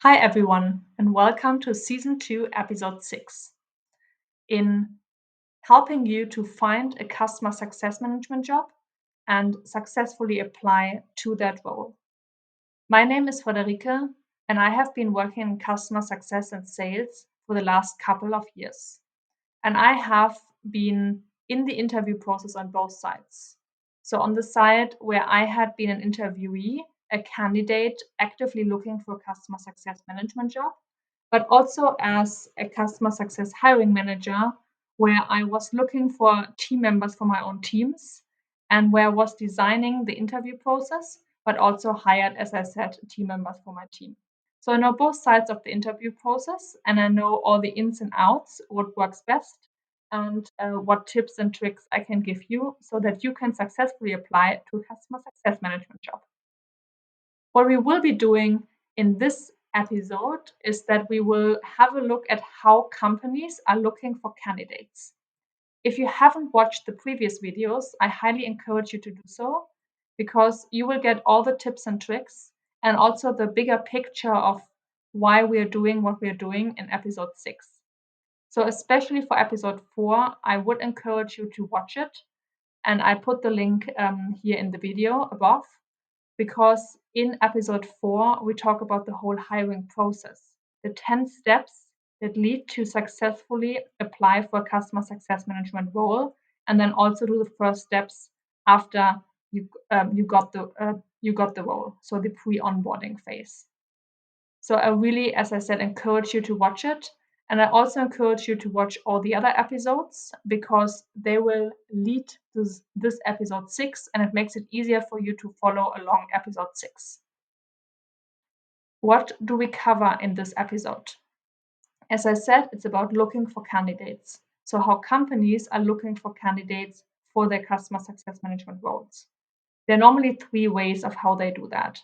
Hi, everyone, and welcome to Season 2, Episode 6. In helping you to find a customer success management job and successfully apply to that role. My name is Frederike, and I have been working in customer success and sales for the last couple of years. And I have been in the interview process on both sides. So, on the side where I had been an interviewee, a candidate actively looking for a customer success management job, but also as a customer success hiring manager, where I was looking for team members for my own teams and where I was designing the interview process, but also hired, as I said, team members for my team. So I know both sides of the interview process and I know all the ins and outs, what works best, and what tips and tricks I can give you so that you can successfully apply to a customer success management job. What we will be doing in this episode is that we will have a look at how companies are looking for candidates. If you haven't watched the previous videos, I highly encourage you to do so because you will get all the tips and tricks and also the bigger picture of why we are doing what we are doing in episode 6. So, especially for episode 4, I would encourage you to watch it. And I put the link here in the video above because in episode 4, we talk about the whole hiring process, the 10 steps that lead to successfully apply for a customer success management role, and then also do the first steps after you got the role, so the pre-onboarding phase. So I really, as I said, encourage you to watch it. And I also encourage you to watch all the other episodes because they will lead to this episode 6 and it makes it easier for you to follow along episode 6. What do we cover in this episode? As I said, it's about looking for candidates. So, how companies are looking for candidates for their customer success management roles. There are normally 3 ways of how they do that.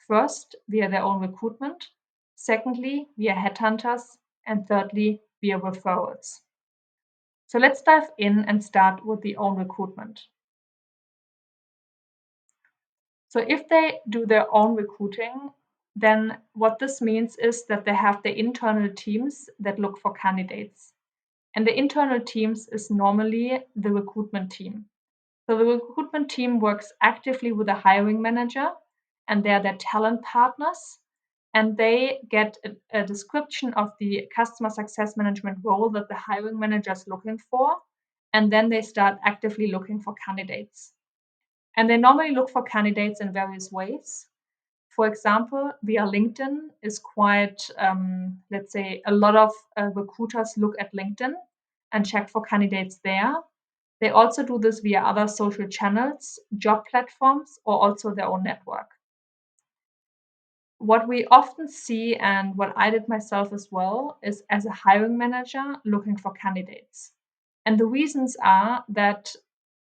First, via their own recruitment. Secondly, via headhunters. And thirdly, via referrals. So let's dive in and start with the own recruitment. So if they do their own recruiting, then what this means is that they have their internal teams that look for candidates. And the internal teams is normally the recruitment team. So the recruitment team works actively with the hiring manager and they're their talent partners. And they get a description of the customer success management role that the hiring manager is looking for. And then they start actively looking for candidates. And they normally look for candidates in various ways. For example, via LinkedIn is quite, let's say, a lot of recruiters look at LinkedIn and check for candidates there. They also do this via other social channels, job platforms, or also their own network. What we often see, and what I did myself as well, is as a hiring manager looking for candidates. And the reasons are that,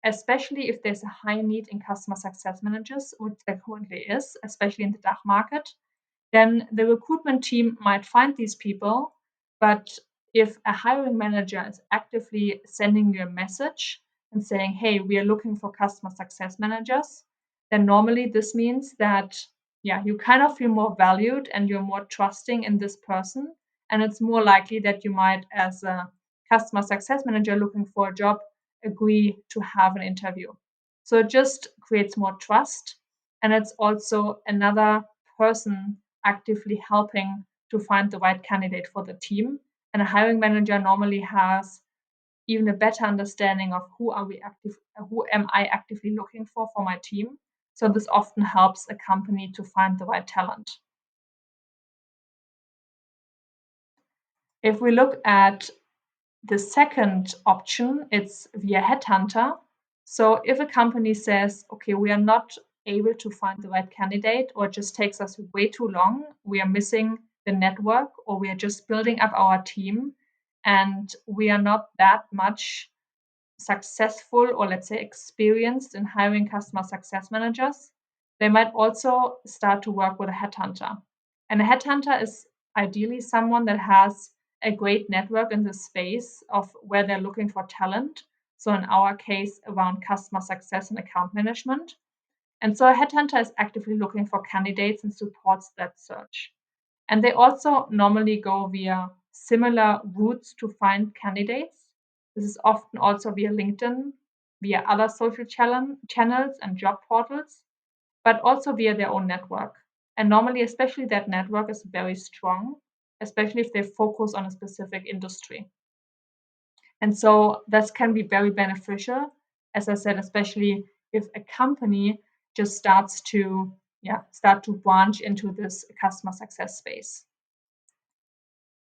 especially if there's a high need in customer success managers, which there currently is, especially in the DACH market, then the recruitment team might find these people. But if a hiring manager is actively sending you a message and saying, hey, we are looking for customer success managers, then normally this means that, yeah, you kind of feel more valued and you're more trusting in this person. And it's more likely that you might, as a customer success manager looking for a job, agree to have an interview. So it just creates more trust. And it's also another person actively helping to find the right candidate for the team. And a hiring manager normally has even a better understanding of who am I actively looking for my team. So this often helps a company to find the right talent. If we look at the second option, it's via headhunter. So if a company says, okay, we are not able to find the right candidate, or it just takes us way too long, we are missing the network, or we are just building up our team, and we are not that much successful, or let's say experienced in hiring customer success managers, they might also start to work with a headhunter. And a headhunter is ideally someone that has a great network in the space of where they're looking for talent. So in our case, around customer success and account management. And so a headhunter is actively looking for candidates and supports that search. And they also normally go via similar routes to find candidates. This is often also via LinkedIn, via other social channels and job portals, but also via their own network. And normally, especially that network is very strong, especially if they focus on a specific industry. And so this can be very beneficial, as I said, especially if a company just start to branch into this customer success space.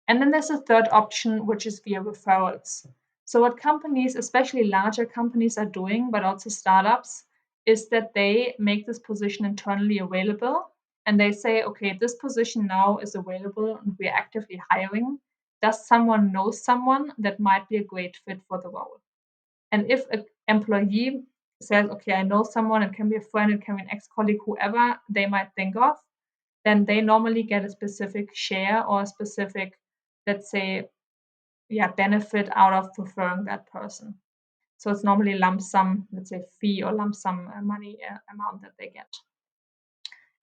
And then there's a third option, which is via referrals. So what companies, especially larger companies, are doing, but also startups, is that they make this position internally available and they say, okay, this position now is available and we're actively hiring. Does someone know someone that might be a great fit for the role? And if an employee says, okay, I know someone, it can be a friend, it can be an ex-colleague, whoever they might think of, then they normally get a specific share or a specific, let's say, benefit out of preferring that person. So it's normally lump sum, let's say, fee or lump sum money amount that they get.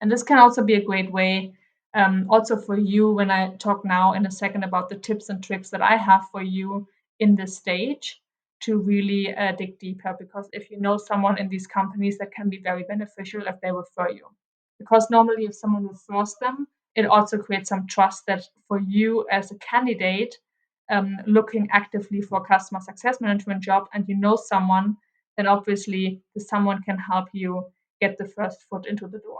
And this can also be a great way, also for you, when I talk now in a second about the tips and tricks that I have for you in this stage to really dig deeper. Because if you know someone in these companies, that can be very beneficial if they refer you. Because normally, if someone refers them, it also creates some trust that for you as a candidate looking actively for a customer success management job and you know someone, then obviously someone can help you get the first foot into the door.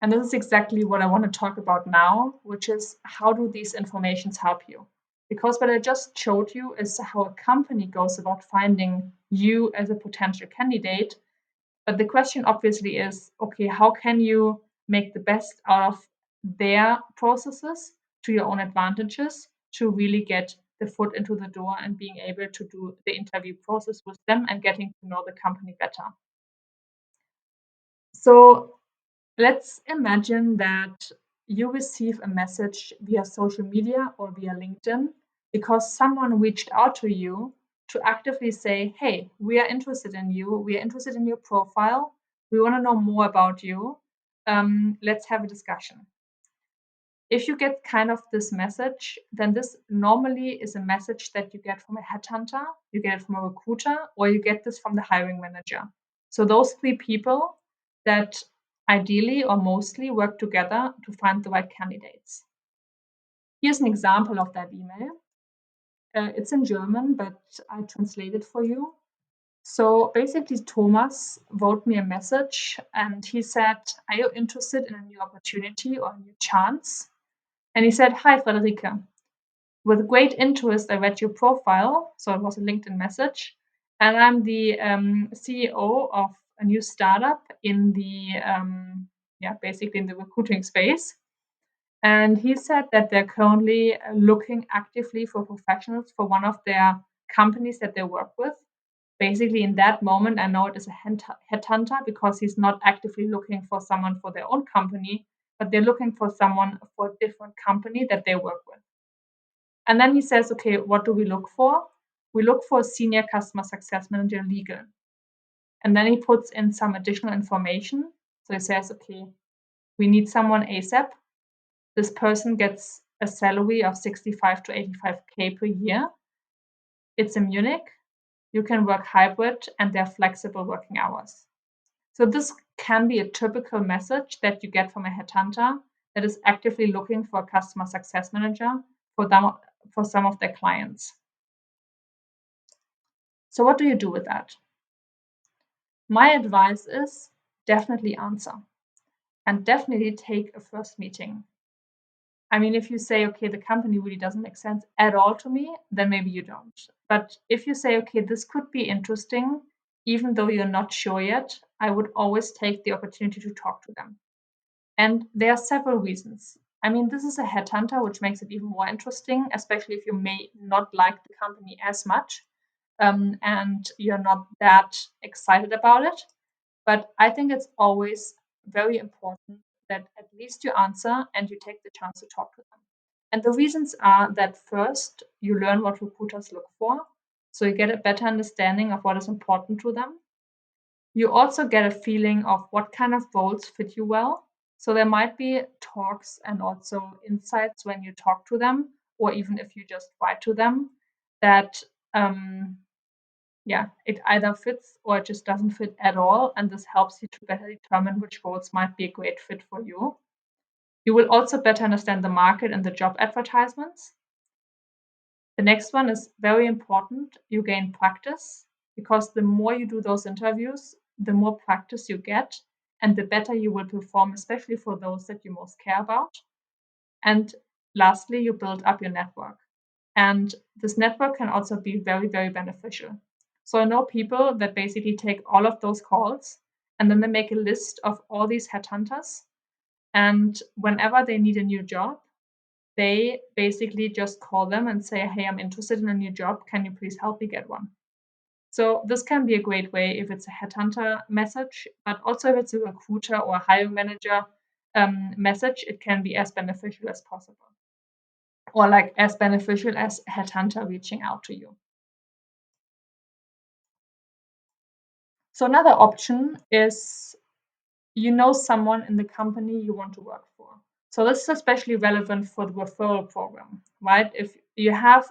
And this is exactly what I want to talk about now, which is how do these informations help you? Because what I just showed you is how a company goes about finding you as a potential candidate. But the question obviously is, okay, how can you make the best out of their processes to your own advantages to really get the foot into the door and being able to do the interview process with them and getting to know the company better? So let's imagine that you receive a message via social media or via LinkedIn because someone reached out to you to actively say, hey, we are interested in you, we are interested in your profile, we want to know more about you. Let's have a discussion. If you get kind of this message, then this normally is a message that you get from a headhunter, you get it from a recruiter, or you get this from the hiring manager. So those three people that ideally or mostly work together to find the right candidates. Here's an example of that email. It's in German, but I translate it for you. So basically, Thomas wrote me a message and he said, are you interested in a new opportunity or a new chance? And he said, hi, Frederike. With great interest, I read your profile. So it was a LinkedIn message. And I'm the CEO of a new startup in the, basically in the recruiting space. And he said that they're currently looking actively for professionals for one of their companies that they work with. Basically, in that moment, I know it is a headhunter because he's not actively looking for someone for their own company, but they're looking for someone for a different company that they work with. And then he says, okay, what do we look for? We look for a senior customer success manager legal. And then he puts in some additional information. So he says, okay, we need someone ASAP. This person gets a salary of 65 to 85K per year. It's in Munich. You can work hybrid and they're flexible working hours. So this can be a typical message that you get from a headhunter that is actively looking for a customer success manager for some of their clients. So what do you do with that? My advice is definitely answer and definitely take a first meeting. I mean, if you say, okay, the company really doesn't make sense at all to me, then maybe you don't. But if you say, okay, this could be interesting, even though you're not sure yet, I would always take the opportunity to talk to them. And there are several reasons. I mean, this is a headhunter, which makes it even more interesting, especially if you may not like the company as much and you're not that excited about it. But I think it's always very important that at least you answer and you take the chance to talk to them. And the reasons are that first, you learn what recruiters look for. So you get a better understanding of what is important to them. You also get a feeling of what kind of roles fit you well. So there might be talks and also insights when you talk to them, or even if you just write to them, that um, yeah, it either fits or it just doesn't fit at all. And this helps you to better determine which roles might be a great fit for you. You will also better understand the market and the job advertisements. The next one is very important. You gain practice because the more you do those interviews, the more practice you get and the better you will perform, especially for those that you most care about. And lastly, you build up your network. And this network can also be very, very beneficial. So I know people that basically take all of those calls and then they make a list of all these headhunters. And whenever they need a new job, they basically just call them and say, hey, I'm interested in a new job. Can you please help me get one? So this can be a great way if it's a headhunter message, but also if it's a recruiter or a hiring manager message, it can be as beneficial as possible, or like as beneficial as a headhunter reaching out to you. So another option is you know someone in the company you want to work for. So this is especially relevant for the referral program, right? If you have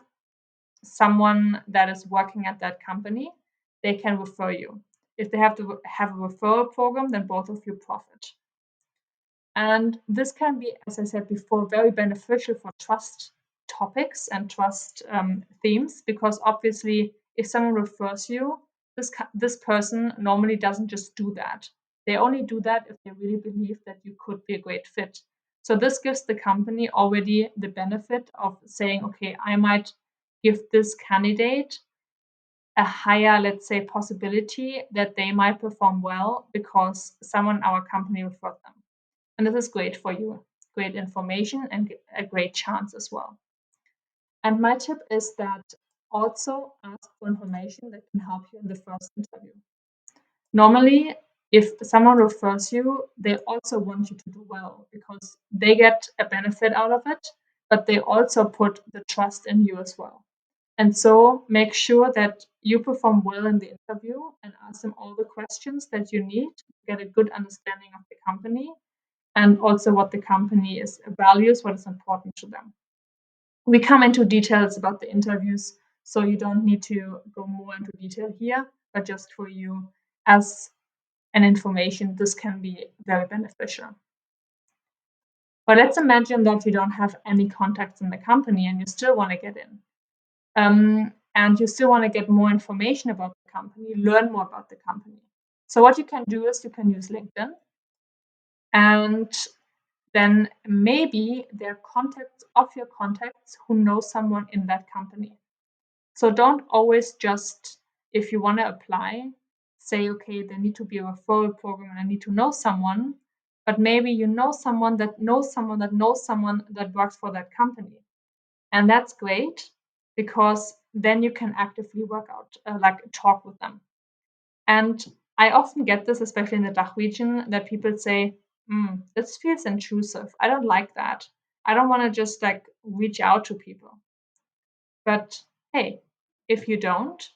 someone that is working at that company, they can refer you. If they have to have a referral program, then both of you profit. And this can be, as I said before, very beneficial for trust topics and trust themes, because obviously, if someone refers you, this person normally doesn't just do that. They only do that if they really believe that you could be a great fit. So this gives the company already the benefit of saying, okay, I might give this candidate a higher, let's say, possibility that they might perform well because someone in our company referred them. And this is great for you, great information and a great chance as well. And my tip is that also ask for information that can help you in the first interview. Normally, if someone refers you, they also want you to do well because they get a benefit out of it, but they also put the trust in you as well. And so make sure that you perform well in the interview and ask them all the questions that you need to get a good understanding of the company and also what the company is values, what is important to them. We come into details about the interviews, so you don't need to go more into detail here, but just for you as an information, this can be very beneficial. But let's imagine that you don't have any contacts in the company and you still want to get in. And you still want to get more information about the company, learn more about the company. So what you can do is you can use LinkedIn, and then maybe they're contacts of your contacts who know someone in that company. So don't always just, if you want to apply, say, okay, there need to be a referral program and I need to know someone, but maybe you know someone that knows someone that knows someone that works for that company. And that's great because then you can actively work out, like talk with them. And I often get this, especially in the DACH region, that people say, this feels intrusive. I don't like that. I don't want to just like reach out to people. But hey, if you don't,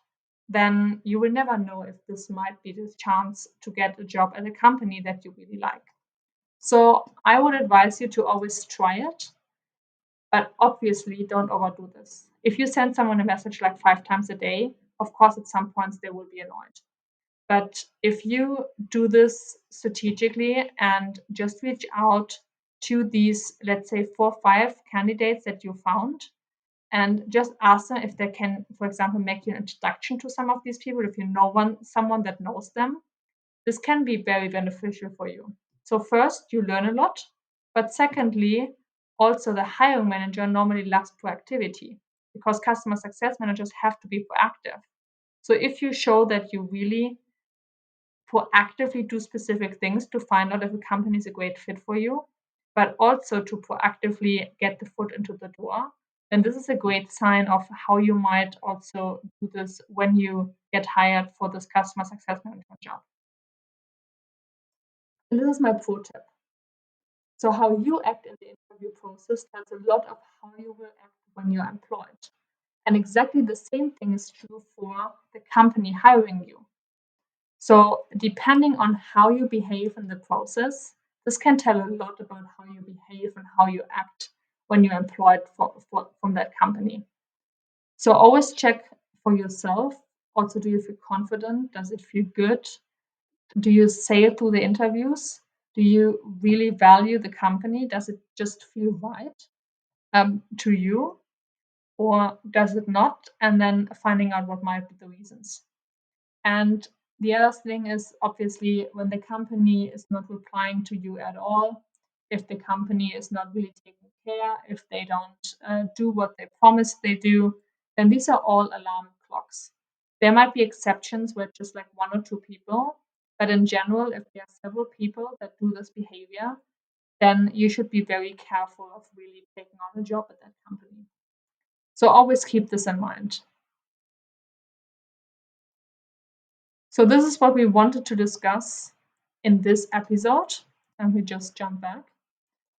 then you will never know if this might be the chance to get a job at a company that you really like. So I would advise you to always try it, but obviously don't overdo this. If you send someone a message like 5 times a day, of course, at some points they will be annoyed. But if you do this strategically and just reach out to these, let's say, 4 or 5 candidates that you found, and just ask them if they can, for example, make you an introduction to some of these people, if you know someone that knows them, this can be very beneficial for you. So first, you learn a lot, but secondly, also the hiring manager normally loves proactivity because customer success managers have to be proactive. So if you show that you really proactively do specific things to find out if a company is a great fit for you, but also to proactively get the foot into the door, then this is a great sign of how you might also do this when you get hired for this customer success management job. And this is my pro tip. So, how you act in the interview process tells a lot of how you will act when you're employed. And exactly the same thing is true for the company hiring you. So, depending on how you behave in the process, this can tell a lot about how you behave and how you act when you're employed from that company. So, always check for yourself. Also, do you feel confident? Does it feel good? Do you sail through the interviews? Do you really value the company? Does it just feel right to you? Or does it not? And then finding out what might be the reasons. And the other thing is obviously when the company is not replying to you at all, if the company is not really taking care, if they don't do what they promised they do, then these are all alarm clocks. There might be exceptions where just like one or two people, but in general, if there are several people that do this behavior, then you should be very careful of really taking on a job at that company. So always keep this in mind. So this is what we wanted to discuss in this episode, and we just jump back.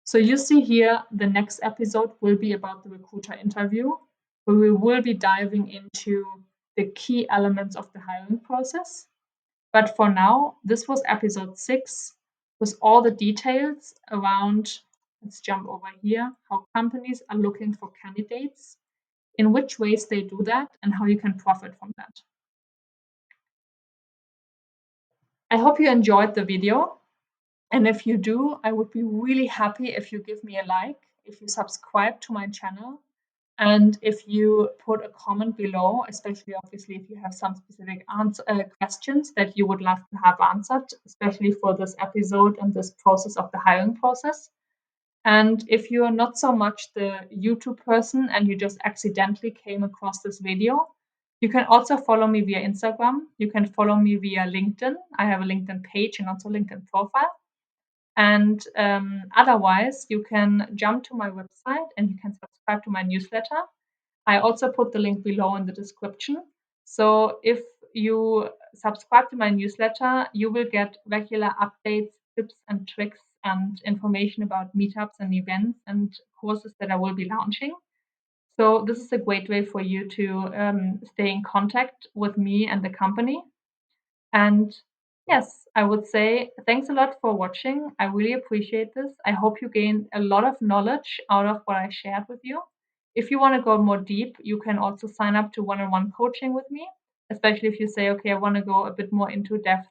So you see here, the next episode will be about the recruiter interview, where we will be diving into the key elements of the hiring process. But for now, this was episode 6 with all the details around, let's jump over here, how companies are looking for candidates, in which ways they do that, and how you can profit from that. I hope you enjoyed the video. And if you do, I would be really happy if you give me a like, if you subscribe to my channel, and if you put a comment below, especially obviously if you have some specific questions that you would love to have answered, especially for this episode and this process of the hiring process. And if you are not so much the YouTube person and you just accidentally came across this video, you can also follow me via Instagram. You can follow me via LinkedIn. I have a LinkedIn page and also LinkedIn profile. And otherwise, you can jump to my website and you can subscribe to my newsletter. I also put the link below in the description. So if you subscribe to my newsletter, you will get regular updates, tips and tricks, and information about meetups and events and courses that I will be launching. So this is a great way for you to stay in contact with me and the company. And yes, I would say thanks a lot for watching. I really appreciate this. I hope you gained a lot of knowledge out of what I shared with you. If you want to go more deep, you can also sign up to one-on-one coaching with me, especially if you say, okay, I want to go a bit more into depth.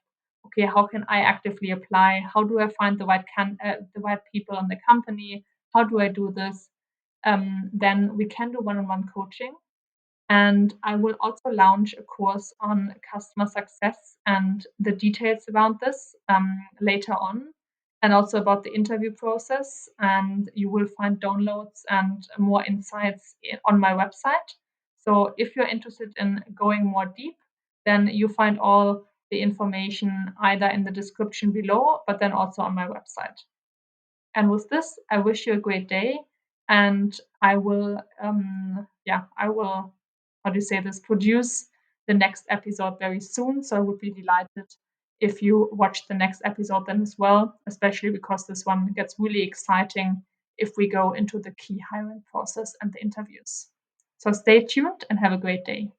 Okay, how can I actively apply? How do I find the right people in the company? How do I do this? Then we can do one-on-one coaching. And I will also launch a course on customer success and the details around this later on, and also about the interview process. And you will find downloads and more insights on my website. So if you're interested in going more deep, then you find all the information either in the description below, but then also on my website. And with this, I wish you a great day, and I will, I will, how do you say this, produce the next episode very soon. So I would be delighted if you watch the next episode then as well, especially because this one gets really exciting if we go into the key hiring process and the interviews. So stay tuned and have a great day.